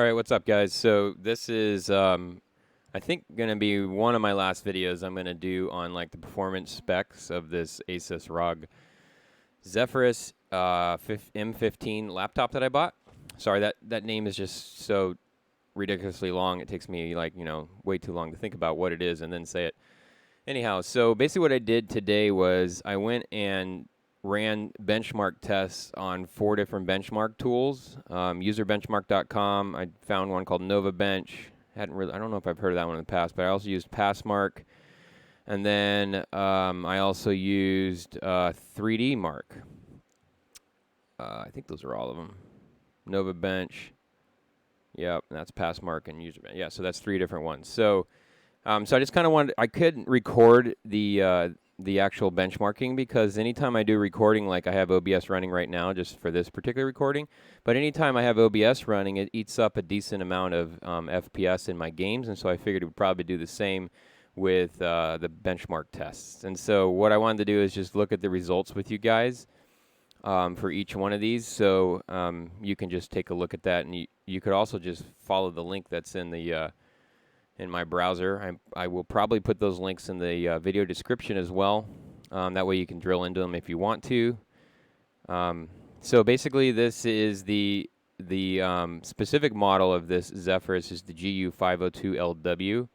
All right, what's up, guys? So this is, I think, going to be one of my last videos I'm going to do on like the performance specs of this ASUS ROG Zephyrus M15 laptop that I bought. Sorry, that name is just so ridiculously long. It takes me like, way too long to think about what it is and then say it. Anyhow, so basically what I did today was I went and ran benchmark tests on 4 different benchmark tools. UserBenchMark.com. I found one called NovaBench. I don't know if I've heard of that one in the past, but I also used PassMark. And then I also used 3DMARK. I think those are all of them. NovaBench. Yep, that's PassMark and UserBench. Yeah, so that's 3 different ones. So I just kind of wanted, I couldn't record the actual benchmarking because anytime I do recording, like I have OBS running right now just for this particular recording, but anytime I have OBS running, it eats up a decent amount of FPS in my games, and so I figured it would probably do the same with the benchmark tests. And so what I wanted to do is just look at the results with you guys for each one of these, so you can just take a look at that, and you could also just follow the link that's in the in my browser. I will probably put those links in the video description as well. That way you can drill into them if you want to. So basically this is the specific model of this Zephyrus is the GU502LW,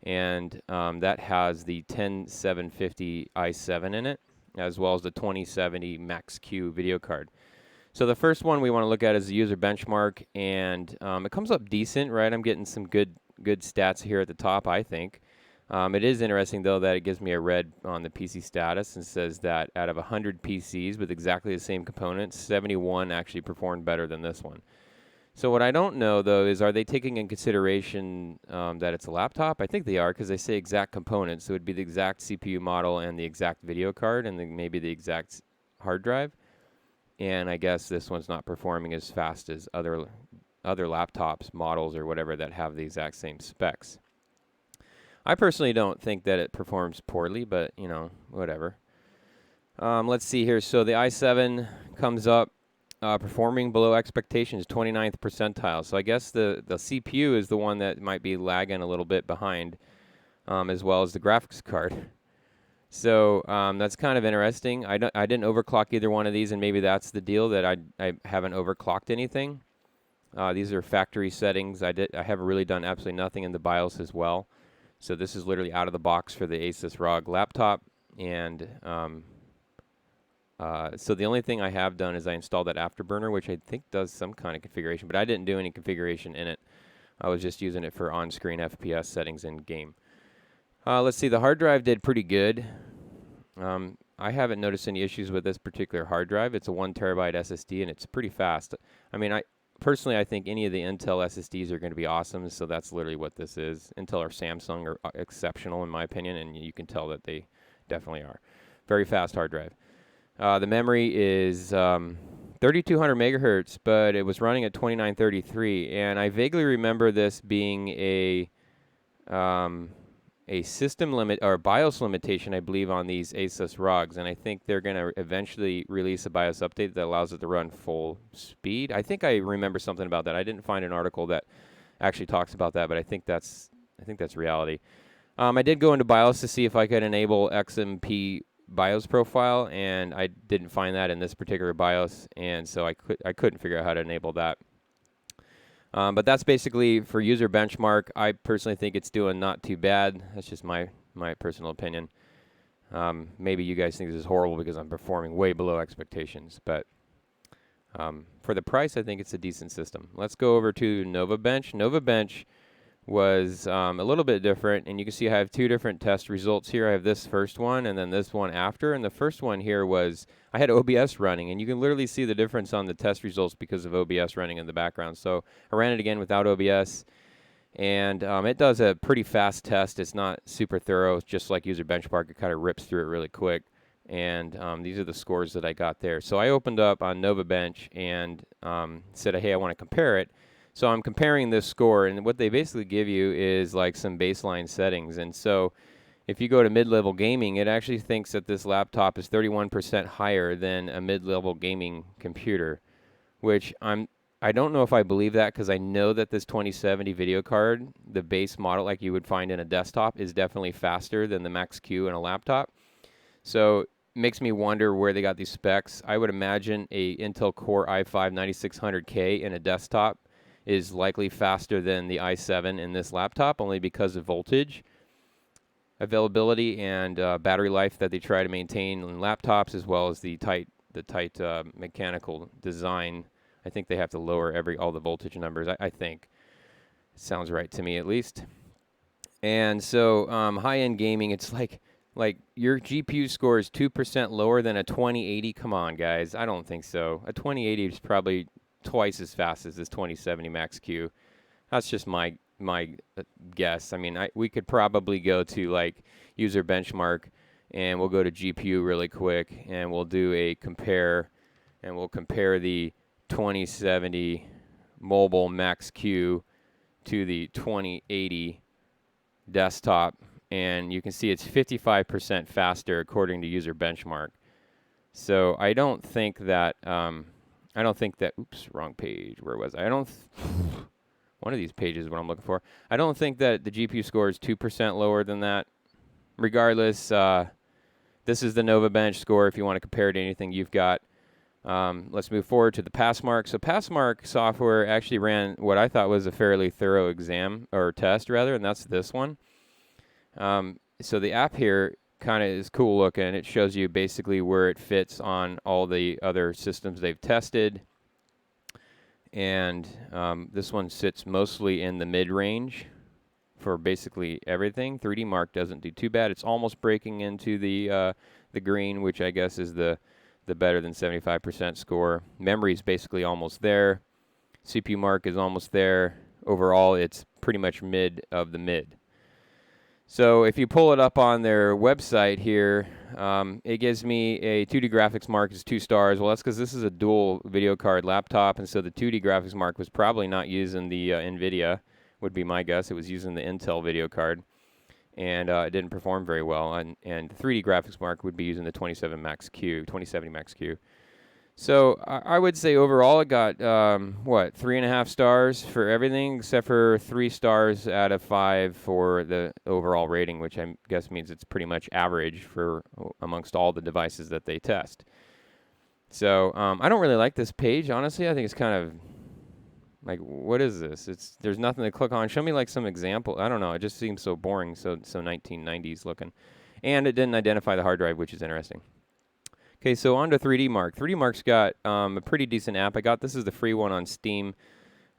and that has the 10750 i7 in it, as well as the 2070 Max-Q video card. So the first one we want to look at is the user benchmark, and it comes up decent, right? I'm getting some good stats here at the top, I think. It is interesting, though, that it gives me a red on the PC status and says that out of 100 PCs with exactly the same components, 71 actually performed better than this one. So what I don't know, though, is are they taking in consideration that it's a laptop? I think they are, because they say exact components. So it would be the exact CPU model and the exact video card and then maybe the exact hard drive. And I guess this one's not performing as fast as other laptops, models, or whatever that have the exact same specs. I personally don't think that it performs poorly, but, whatever. Let's see here. So the i7 comes up performing below expectations, 29th percentile. So I guess the CPU is the one that might be lagging a little bit behind, as well as the graphics card. So that's kind of interesting. I didn't overclock either one of these, and maybe that's the deal, that I haven't overclocked anything. These are factory settings. I haven't really done absolutely nothing in the BIOS as well. So this is literally out of the box for the ASUS ROG laptop. And so the only thing I have done is I installed that Afterburner, which I think does some kind of configuration, but I didn't do any configuration in it. I was just using it for on-screen FPS settings in game. Let's see, the hard drive did pretty good. I haven't noticed any issues with this particular hard drive. It's a 1 terabyte SSD, and it's pretty fast. I mean, personally, I think any of the Intel SSDs are going to be awesome, so that's literally what this is. Intel or Samsung are exceptional, in my opinion, and you can tell that they definitely are. Very fast hard drive. The memory is 3200 megahertz, but it was running at 2933, and I vaguely remember this being a system limit or BIOS limitation, I believe, on these ASUS ROGs, and I think they're going to eventually release a BIOS update that allows it to run full speed. I think I remember something about that. I didn't find an article that actually talks about that, but I think that's reality. I did go into BIOS to see if I could enable XMP BIOS profile, and I didn't find that in this particular BIOS, and so I couldn't figure out how to enable that. But that's basically for user benchmark. I personally think it's doing not too bad. That's just my personal opinion. Maybe you guys think this is horrible because I'm performing way below expectations. But for the price, I think it's a decent system. Let's go over to NovaBench. NovaBench was a little bit different. And you can see I have 2 different test results here. I have this first one and then this one after. And the first one here was I had OBS running, and you can literally see the difference on the test results because of OBS running in the background. So I ran it again without OBS, and it does a pretty fast test. It's not super thorough, just like user benchmark. It kind of rips through it really quick, and these are the scores that I got there. So I opened up on NovaBench and said, hey, I want to compare it. So I'm comparing this score, and what they basically give you is like some baseline settings. And so if you go to mid-level gaming, it actually thinks that this laptop is 31% higher than a mid-level gaming computer, which I'm I don't know if I believe that, because I know that this 2070 video card, the base model like you would find in a desktop, is definitely faster than the Max-Q in a laptop. So it makes me wonder where they got these specs. I would imagine a Intel Core i5-9600K in a desktop is likely faster than the i7 in this laptop, only because of voltage availability and battery life that they try to maintain in laptops, as well as the tight mechanical design. I think they have to lower all the voltage numbers. I think it sounds right to me, at least. And so high-end gaming, it's like your GPU score is 2% lower than a 2080. Come on, guys. I don't think so. A 2080 is probably twice as fast as this 2070 Max-Q. That's just my guess. I mean, we could probably go to like UserBenchMark, and we'll go to GPU really quick, and we'll do a compare, and we'll compare the 2070 mobile Max-Q to the 2080 desktop, and you can see it's 55% faster according to UserBenchMark. So I don't think that oops, wrong page. Where was I? One of these pages is what I'm looking for. I don't think that the GPU score is 2% lower than that. Regardless, this is the NovaBench score if you want to compare it to anything you've got. Let's move forward to the PassMark. So PassMark software actually ran what I thought was a fairly thorough exam, or test rather, and that's this one. So the app here kind of is cool looking. It shows you basically where it fits on all the other systems they've tested. And this one sits mostly in the mid-range for basically everything. 3DMARK doesn't do too bad. It's almost breaking into the green, which I guess is the better than 75% score. Memory is basically almost there. CPU mark is almost there. Overall, it's pretty much mid of the mid. So if you pull it up on their website here, it gives me a 2D graphics mark is 2 stars. Well, that's because this is a dual video card laptop, and so the 2D graphics mark was probably not using the NVIDIA, would be my guess. It was using the Intel video card, and it didn't perform very well. And the 3D graphics mark would be using the 2070 Max-Q. So I would say overall it got, 3.5 stars for everything, except for 3 stars out of 5 for the overall rating, which I guess means it's pretty much average for amongst all the devices that they test. So I don't really like this page, honestly. I think it's kind of like, what is this? There's nothing to click on. Show me like some example. I don't know. It just seems so boring, so 1990s looking. And it didn't identify the hard drive, which is interesting. Okay, so on to 3DMARK. 3DMARK's got a pretty decent app. This is the free one on Steam.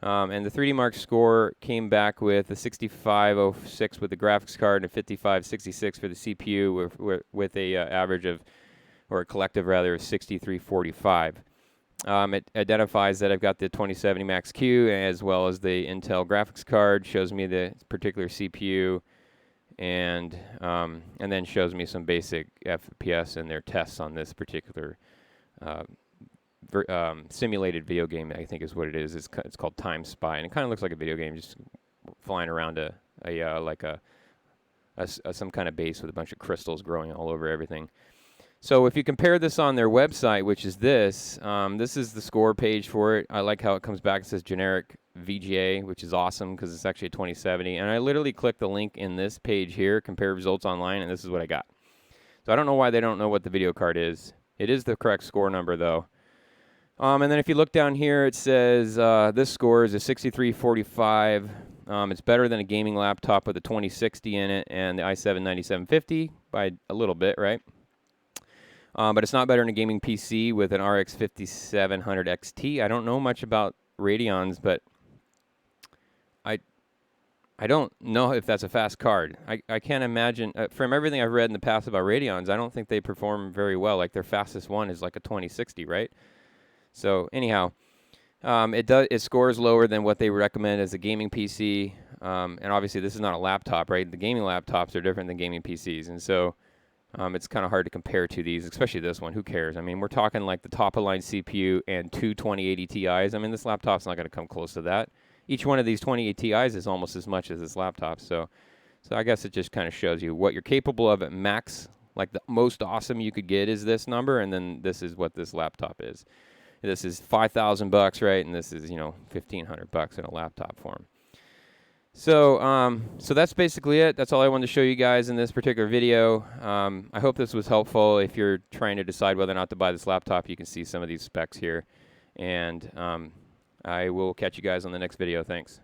And the 3DMARK score came back with a 6506 with the graphics card and a 5566 for the CPU with a average of, or a collective rather, of 6345. It identifies that I've got the 2070 Max-Q as well as the Intel graphics card, shows me the particular CPU, and then shows me some basic FPS and their tests on this particular simulated video game. I think is what it is. It's called Time Spy, and it kind of looks like a video game, just flying around some kind of base with a bunch of crystals growing all over everything. So if you compare this on their website, which is this is the score page for it. I like how it comes back. It says generic VGA, which is awesome because it's actually a 2070. And I literally clicked the link in this page here, compare results online, and this is what I got. So I don't know why they don't know what the video card is. It is the correct score number, though. And then if you look down here, it says this score is a 6345. It's better than a gaming laptop with a 2060 in it and the i7-9750 by a little bit, right? But it's not better than a gaming PC with an RX 5700 XT. I don't know much about Radeons, but I don't know if that's a fast card. I can't imagine, from everything I've read in the past about Radeons, I don't think they perform very well. Like their fastest one is like a 2060, right? So anyhow, it scores lower than what they recommend as a gaming PC. And obviously this is not a laptop, right? The gaming laptops are different than gaming PCs. And so it's kind of hard to compare to these, especially this one. Who cares? I mean, we're talking like the top-of-line CPU and two 2080 Ti's. I mean, this laptop's not going to come close to that. Each one of these 2080 Ti's is almost as much as this laptop. So I guess it just kind of shows you what you're capable of at max. Like the most awesome you could get is this number, and then this is what this laptop is. This is $5,000, right? And this is, you know, $1,500 in a laptop form. So, so that's basically it. That's all I wanted to show you guys in this particular video. I hope this was helpful. If you're trying to decide whether or not to buy this laptop, you can see some of these specs here. And I will catch you guys on the next video. Thanks.